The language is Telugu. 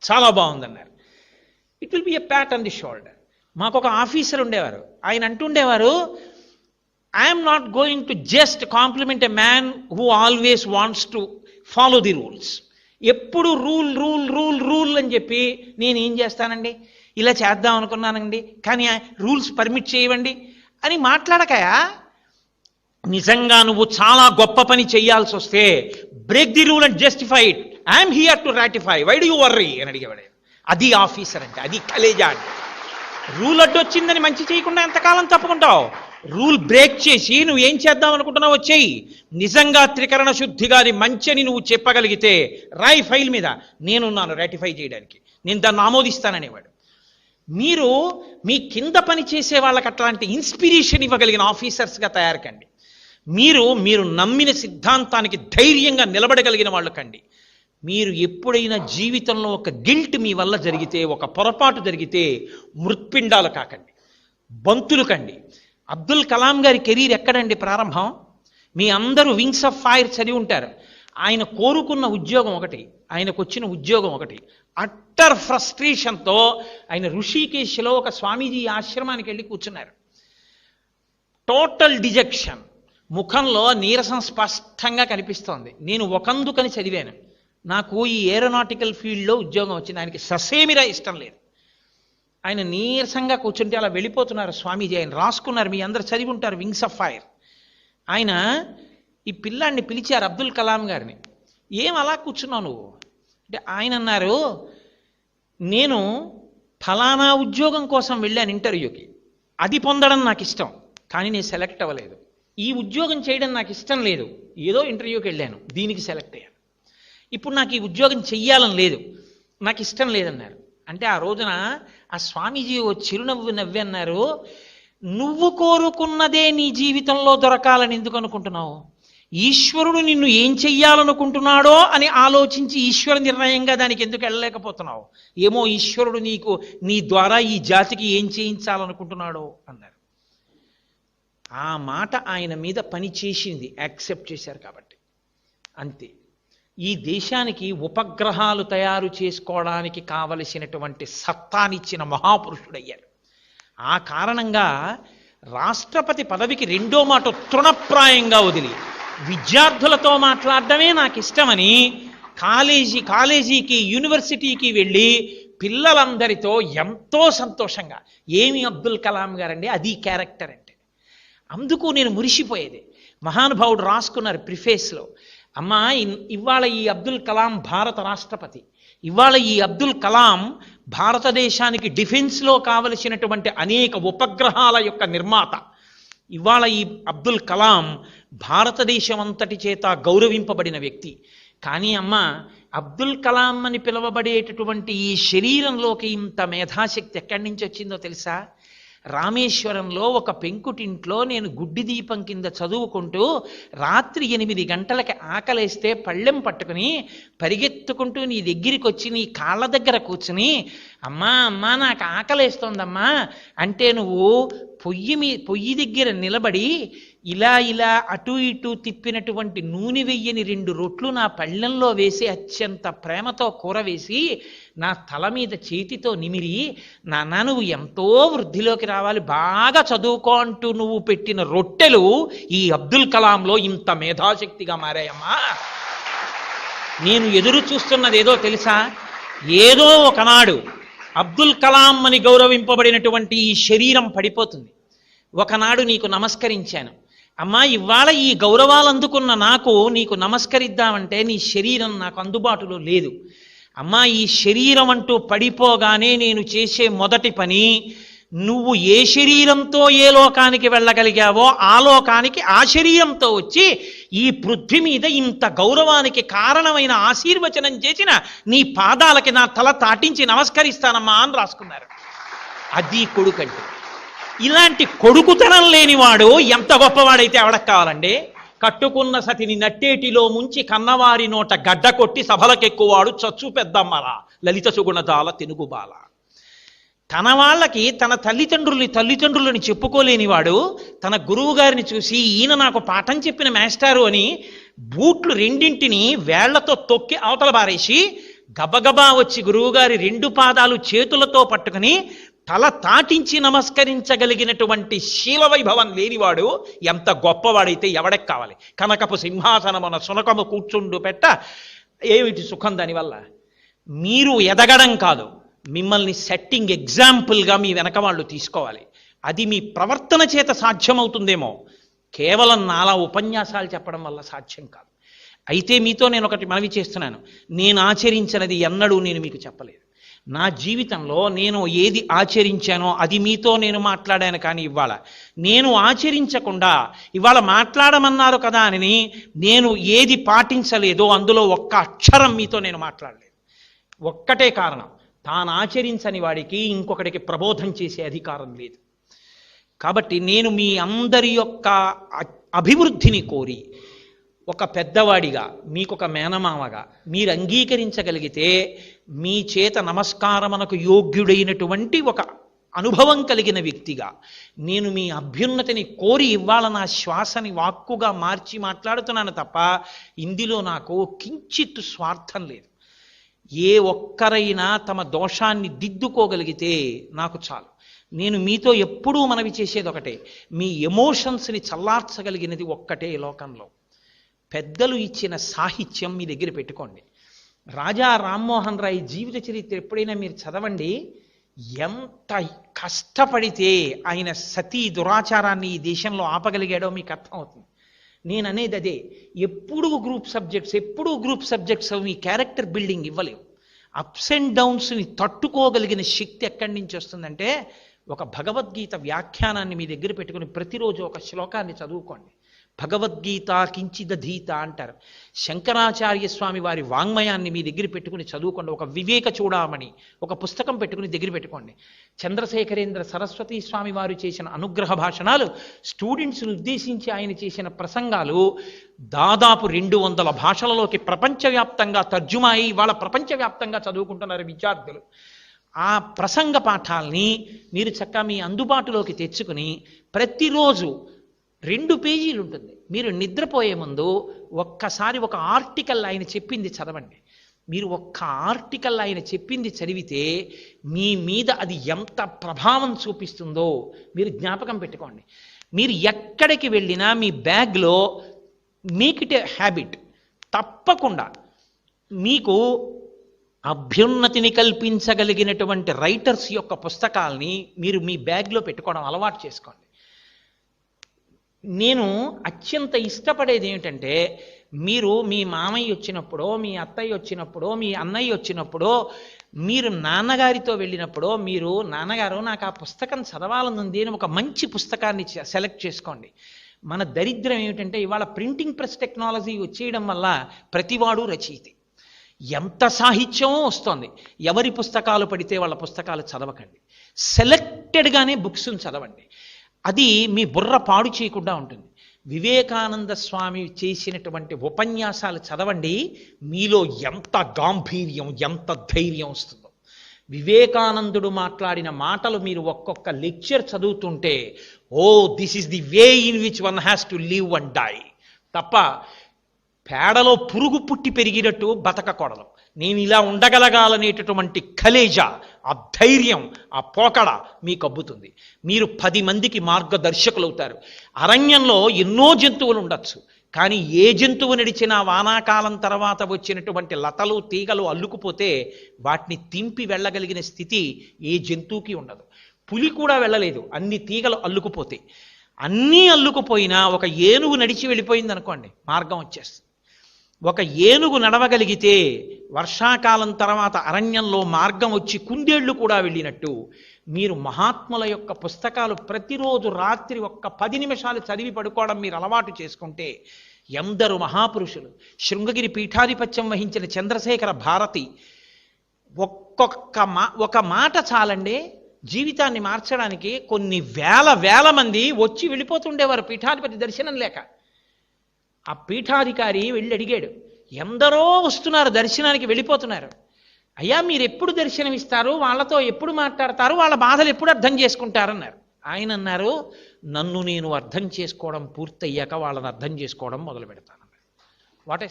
చాలా బాగుందన్నారు. It will be a pat on the shoulder. మాకు ఒక ఆఫీసర్ ఉండేవారు, ఆయన అంటుండేవారు, I'm not going to just compliment a man who always wants to follow the rules. ఎప్పుడు రూల్ రూల్ రూల్ రూల్ అని చెప్పి నేను ఏం చేస్తానండి, ఇలా చేద్దాం అనుకున్నానండి కానీ రూల్స్ పర్మిట్ చేయవండి అని మాట్లాడకయా. నిజంగా నువ్వు చాలా గొప్ప పని చేయాల్సి వస్తే break the rule and justify it. I'm here to ratify, why do you worry అని అడిగేవాడు. అది ఆఫీసర్ అంటే, అది కలేజా అంటే. రూల్ అడ్డొచ్చిందని మంచి చేయకుండా ఎంతకాలం తప్పుకుంటావు? రూల్ బ్రేక్ చేసి నువ్వు ఏం చేద్దాం అనుకుంటున్నావు వచ్చేయి. నిజంగా త్రికరణ శుద్ధిగా అది మంచి అని నువ్వు చెప్పగలిగితే రాయి ఫైల్ మీద, నేనున్నాను రాటిఫై చేయడానికి, నేను దాన్ని ఆమోదిస్తాననేవాడు. మీరు మీ కింద పని చేసే వాళ్ళకి అట్లాంటి ఇన్స్పిరేషన్ ఇవ్వగలిగిన ఆఫీసర్స్గా తయారు కండి. మీరు నమ్మిన సిద్ధాంతానికి ధైర్యంగా నిలబడగలిగిన వాళ్ళు కండి. మీరు ఎప్పుడైనా జీవితంలో ఒక గిల్ట్ మీ వల్ల జరిగితే, ఒక పొరపాటు జరిగితే మృత్పిండాలు కాకండి, బంతులు కండి. అబ్దుల్ కలాం గారి కెరీర్ ఎక్కడండి ప్రారంభం? మీ అందరూ వింగ్స్ ఆఫ్ ఫైర్ చదివి ఉంటారు. ఆయన కోరుకున్న ఉద్యోగం ఒకటి, ఆయనకు వచ్చిన ఉద్యోగం ఒకటి. అట్టర్ ఫ్రస్ట్రేషన్తో ఆయన ఋషికేశ్లో ఒక స్వామీజీ ఆశ్రమానికి వెళ్ళి కూర్చున్నారు. టోటల్ డిజెక్షన్, ముఖంలో నీరసం స్పష్టంగా కనిపిస్తోంది. నేను ఒకందుకని చదివాను, నాకు ఈ ఏరోనాటికల్ ఫీల్డ్లో ఉద్యోగం వచ్చింది. ఆయనకి ససేమిరా ఇష్టం లేదు. ఆయన నీరసంగా కూర్చుంటే అలా వెళ్ళిపోతున్నారు స్వామీజీ. ఆయన రాసుకున్నారు, మీ అందరు చదివి ఉంటారు వింగ్స్ ఆఫ్ ఫైర్. ఆయన ఈ పిల్లాడిని పిలిచారు, అబ్దుల్ కలాం గారిని. ఏం అలా కూర్చున్నావు నువ్వు అంటే, ఆయన అన్నారు, నేను ఫలానా ఉద్యోగం కోసం వెళ్ళాను ఇంటర్వ్యూకి, అది పొందడం నాకు ఇష్టం కానీ నేను సెలెక్ట్ అవ్వలేదు. ఈ ఉద్యోగం చేయడం నాకు ఇష్టం లేదు, ఏదో ఇంటర్వ్యూకి వెళ్ళాను, దీనికి సెలెక్ట్ అయ్యాను. ఇప్పుడు నాకు ఈ ఉద్యోగం చెయ్యాలని లేదు, నాకు ఇష్టం లేదన్నారు. అంటే ఆ రోజున ఆ స్వామీజీ ఓ చిరునవ్వు నవ్వి అన్నారు, నువ్వు కోరుకున్నదే నీ జీవితంలో దొరకాలని ఎందుకు అనుకుంటున్నావు? ఈశ్వరుడు నిన్ను ఏం చెయ్యాలనుకుంటున్నాడో అని ఆలోచించి ఈశ్వర నిర్ణయంగా దానికి ఎందుకు వెళ్ళలేకపోతున్నావు? ఏమో ఈశ్వరుడు నీ ద్వారా ఈ జాతికి ఏం చేయించాలనుకుంటున్నాడో అన్నారు. ఆ మాట ఆయన మీద పని చేసింది, యాక్సెప్ట్ చేశారు కాబట్టి అంతే. ఈ దేశానికి ఉపగ్రహాలు తయారు చేసుకోవడానికి కావలసినటువంటి సత్తానిచ్చిన మహాపురుషుడయ్యారు. ఆ కారణంగా రాష్ట్రపతి పదవికి రెండో మాట తృణప్రాయంగా వదిలి విద్యార్థులతో మాట్లాడడమే నాకు ఇష్టమని కాలేజీకి యూనివర్సిటీకి వెళ్ళి పిల్లలందరితో ఎంతో సంతోషంగా, ఏమి అబ్దుల్ కలాం గారండి, అది క్యారెక్టర్ అంటే. అందుకు నేను మురిసిపోయేది. మహానుభావుడు రాసుకున్నారు ప్రిఫేస్లో, అమ్మా ఇవాళ ఈ అబ్దుల్ కలాం భారత రాష్ట్రపతి, ఇవాళ ఈ అబ్దుల్ కలాం భారతదేశానికి డిఫెన్స్లో కావలసినటువంటి అనేక ఉపగ్రహాల యొక్క నిర్మాత. ఇవాళ ఈ అబ్దుల్ కలాం భారతదేశం అంతటి చేత గౌరవింపబడిన వ్యక్తి. కానీ అమ్మ, అబ్దుల్ కలాం అని పిలువబడేటటువంటి ఈ శరీరంలోకి ఇంత మేధాశక్తి ఎక్కడి నుంచి వచ్చిందో తెలుసా? రామేశ్వరంలో ఒక పెంకుటింట్లో నేను గుడ్డి దీపం కింద చదువుకుంటూ రాత్రి 8 గంటలకి ఆకలేస్తే పళ్ళెం పట్టుకుని పరిగెత్తుకుంటూ నీ దగ్గరికి వచ్చి నీ కాళ్ళ దగ్గర కూర్చుని, అమ్మా నాకు ఆకలేస్తోందమ్మా అంటే నువ్వు పొయ్యి దగ్గర నిలబడి ఇలా అటు ఇటు తిప్పినటువంటి నూనె వెయ్యని 2 రొట్లు నా పళ్ళెంలో వేసి అత్యంత ప్రేమతో కూర వేసి నా తల మీద చేతితో నిమిరి, నాన్న నువ్వు ఎంతో వృద్ధిలోకి రావాలి, బాగా చదువుకో అంటూ నువ్వు పెట్టిన రొట్టెలు ఈ అబ్దుల్ కలాంలో ఇంత మేధాశక్తిగా మారాయమ్మా. నేను ఎదురు చూస్తున్నది ఏదో తెలుసా? ఏదో ఒకనాడు అబ్దుల్ కలాం అని గౌరవింపబడినటువంటి ఈ శరీరం పడిపోతుంది. ఒకనాడు నీకు నమస్కరించాను, అమ్మా ఇవాళ ఈ గౌరవాలు అందుకున్న నీకు నమస్కరిద్దామంటే నీ శరీరం నాకు అందుబాటులో లేదు. అమ్మా ఈ శరీరం అంటూ పడిపోగానే నేను చేసే మొదటి పని, నువ్వు ఏ శరీరంతో ఏ లోకానికి వెళ్ళగలిగావో ఆ లోకానికి ఆ శరీరంతో వచ్చి ఈ పృథ్వీ మీద ఇంత గౌరవానికి కారణమైన ఆశీర్వచనం చేసిన నీ పాదాలకి నా తల తాటించి నమస్కరిస్తానమ్మా అని రాసుకున్నారు. అది కొడుకంటే. ఇలాంటి కొడుకుతనం లేనివాడు ఎంత గొప్పవాడైతే ఎవడకు కావాలండి? కట్టుకున్న సతిని నట్టేటిలో ముంచి కన్నవారి నోట గడ్డ కొట్టి సభలకెక్కువాడు చచ్చు పెద్దమ్మరా లలిత సుగుణదాల తెనుగుబాల. తన వాళ్ళకి తన తల్లిదండ్రులని చెప్పుకోలేనివాడు తన గురువు గారిని చూసి, ఈయన నాకు పాఠం చెప్పిన మాస్టారు అని బూట్లు 2 వేళ్లతో తొక్కి అవతల బారేసి గబగబా వచ్చి గురువుగారి 2 పాదాలు చేతులతో పట్టుకుని తల తాటించి నమస్కరించగలిగినటువంటి శీలవైభవం లేనివాడు ఎంత గొప్పవాడైతే ఎవడెక్ కావాలి? కనకపు సింహాసనమున సునకము కూర్చుండు పెట్ట ఏమిటి సుఖం దానివల్ల? మీరు ఎదగడం కాదు, మిమ్మల్ని సెట్టింగ్ ఎగ్జాంపుల్గా మీ వెనక వాళ్ళు తీసుకోవాలి. అది మీ ప్రవర్తన చేత సాధ్యమవుతుందేమో, కేవలం నాలా ఉపన్యాసాలు చెప్పడం వల్ల సాధ్యం కాదు. అయితే మీతో నేను ఒకటి మనవి చేస్తున్నాను, నేను ఆచరించినది ఎన్నడూ నేను మీకు చెప్పలేదు. నా జీవితంలో నేను ఏది ఆచరించానో అది మీతో నేను మాట్లాడాను. కానీ ఇవాళ నేను ఆచరించకుండా, ఇవాళ మాట్లాడమన్నారు కదా అని నేను ఏది పాటించలేదో అందులో ఒక్క అక్షరం మీతో నేను మాట్లాడలేదు. ఒక్కటే కారణం, తాను ఆచరించని వాడికి ఇంకొకటికి ప్రబోధం చేసే అధికారం లేదు. కాబట్టి నేను మీ అందరి యొక్క అభివృద్ధిని కోరి ఒక పెద్దవాడిగా, మీకొక మేనమామగా మీరు అంగీకరించగలిగితే, మీ చేత నమస్కారమునకు యోగ్యుడైనటువంటి ఒక అనుభవం కలిగిన వ్యక్తిగా నేను మీ అభ్యున్నతిని కోరి ఇవాళ నా శ్వాసని వాక్కుగా మార్చి మాట్లాడుతున్నాను తప్ప ఇందులో నాకు కించిత్ స్వార్థం లేదు. ఏ ఒక్కరైనా తమ దోషాన్ని దిద్దుకోగలిగితే నాకు చాలు. నేను మీతో ఎప్పుడూ మనవి చేసేది ఒకటే, మీ ఎమోషన్స్ని చల్లార్చగలిగినది ఒక్కటే లోకంలో. పెద్దలు ఇచ్చిన సాహిత్యం మీ దగ్గర పెట్టుకోండి. రాజా రామ్మోహన్ రాయ్ జీవిత చరిత్ర ఎప్పుడైనా మీరు చదవండి. ఎంత కష్టపడితే ఆయన సతీ దురాచారాన్ని ఈ దేశంలో ఆపగలిగాడో మీకు అర్థమవుతుంది. నేను అనేది అదే, ఎప్పుడూ గ్రూప్ సబ్జెక్ట్స్ మీ క్యారెక్టర్ బిల్డింగ్ ఇవ్వలేవు. అప్స్ అండ్ డౌన్స్ని తట్టుకోగలిగిన శక్తి ఎక్కడి నుంచి వస్తుందంటే, ఒక భగవద్గీత వ్యాఖ్యానాన్ని మీ దగ్గర పెట్టుకుని ప్రతిరోజు ఒక శ్లోకాన్ని చదువుకోండి. భగవద్గీత కించిదధీత అంటారు. శంకరాచార్య స్వామి వారి వాంగ్మయాన్ని మీ దగ్గర పెట్టుకుని చదువుకోండి. ఒక వివేక చూడామణి ఒక పుస్తకం పెట్టుకుని దగ్గర పెట్టుకోండి. చంద్రశేఖరేంద్ర సరస్వతి స్వామి వారు చేసిన అనుగ్రహ భాషణాలు, స్టూడెంట్స్ని ఉద్దేశించి ఆయన చేసిన ప్రసంగాలు దాదాపు 200 భాషలలోకి ప్రపంచవ్యాప్తంగా తర్జుమా అయి వాళ్ళ ప్రపంచవ్యాప్తంగా చదువుకుంటున్నారు విద్యార్థులు. ఆ ప్రసంగ పాఠాలని మీరు చక్కగా మీ అందుబాటులోకి తెచ్చుకుని ప్రతిరోజు 2 పేజీలు ఉంటుంది. మీరు నిద్రపోయే ముందు ఒక్కసారి ఒక ఆర్టికల్ ఆయన చెప్పింది చదవండి. మీరు ఒక్క ఆర్టికల్ ఆయన చెప్పింది చదివితే మీ మీద అది ఎంత ప్రభావం చూపిస్తుందో మీరు జ్ఞాపకం పెట్టుకోండి. మీరు ఎక్కడికి వెళ్ళినా మీ బ్యాగ్లో మేక్ ఇట్ ఏ హ్యాబిట్, తప్పకుండా మీకు అభ్యున్నతిని కల్పించగలిగినటువంటి రైటర్స్ యొక్క పుస్తకాల్ని మీరు మీ బ్యాగ్లో పెట్టుకోవడం అలవాటు చేసుకోండి. నేను అత్యంత ఇష్టపడేది ఏమిటంటే, మీరు మీ మామయ్య వచ్చినప్పుడో, మీ అత్తయ్య వచ్చినప్పుడో, మీ అన్నయ్య వచ్చినప్పుడో, మీరు నాన్నగారితో వెళ్ళినప్పుడో, మీరు నాన్నగారు నాకు ఆ పుస్తకం చదవాలనుంది అని ఒక మంచి పుస్తకాన్ని సెలెక్ట్ చేసుకోండి. మన దరిద్రం ఏమిటంటే, ఇవాళ ప్రింటింగ్ ప్రెస్ టెక్నాలజీ వచ్చేయడం వల్ల ప్రతివాడు రచయిత. ఎంత సాహిత్యమో వస్తోంది. ఎవరి పుస్తకాలు పడితే వాళ్ళ పుస్తకాలు చదవకండి. సెలెక్టెడ్గానే బుక్స్ని చదవండి. అది మీ బుర్ర పాడు చేయకుండా ఉంటుంది. వివేకానంద స్వామి చేసినటువంటి ఉపన్యాసాలు చదవండి. మీలో ఎంత గాంభీర్యం, ఎంత ధైర్యం వస్తుందో. వివేకానందుడు మాట్లాడిన మాటలు మీరు ఒక్కొక్క లెక్చర్ చదువుతుంటే, oh this is the way in which one has to live and die తప్ప పేడలో పురుగు పుట్టి పెరిగినట్టు బతకకూడదు. నేను ఇలా ఉండగలగాలనేటటువంటి కలేజా, ఆ ధైర్యం, ఆ పోకడ మీకు అబ్బుతుంది. మీరు 10 మందికి మార్గదర్శకులు అవుతారు. అరణ్యంలో ఎన్నో జంతువులు ఉండొచ్చు, కానీ ఏ జంతువు నడిచినా వానాకాలం తర్వాత వచ్చినటువంటి లతలు తీగలు అల్లుకుపోతే వాటిని తింపి వెళ్ళగలిగిన స్థితి ఏ జంతువుకి ఉండదు. పులి కూడా వెళ్ళలేదు, అన్ని తీగలు అల్లుకుపోతే. అన్నీ అల్లుకుపోయినా ఒక ఏనుగు నడిచి వెళ్ళిపోయింది అనుకోండి, మార్గం వచ్చేస్తుంది. ఒక ఏనుగు నడవగలిగితే వర్షాకాలం తర్వాత అరణ్యంలో మార్గం వచ్చి కుందేళ్లు కూడా వెళ్ళినట్టు, మీరు మహాత్ముల యొక్క పుస్తకాలు ప్రతిరోజు రాత్రి ఒక్క 10 నిమిషాలు చదివి పడుకోవడం మీరు అలవాటు చేసుకుంటే, ఎందరు మహాపురుషులు, శృంగగిరి పీఠాధిపత్యం వహించిన చంద్రశేఖర భారతి, ఒక మాట చాలండి జీవితాన్ని మార్చడానికి. కొన్ని వేల మంది వచ్చి వెళ్ళిపోతుండేవారు పీఠాధిపతి దర్శనం లేక. ఆ పీఠాధికారి వెళ్ళి అడిగాడు, ఎందరో వస్తున్నారు దర్శనానికి, వెళ్ళిపోతున్నారు. అయ్యా మీరు ఎప్పుడు దర్శనం ఇస్తారు, వాళ్ళతో ఎప్పుడు మాట్లాడతారు, వాళ్ళ బాధలు ఎప్పుడు అర్థం చేసుకుంటారన్నారు. ఆయన అన్నారు, నన్ను నేను అర్థం చేసుకోవడం పూర్తయ్యాక వాళ్ళని అర్థం చేసుకోవడం మొదలు పెడతాను. వాట్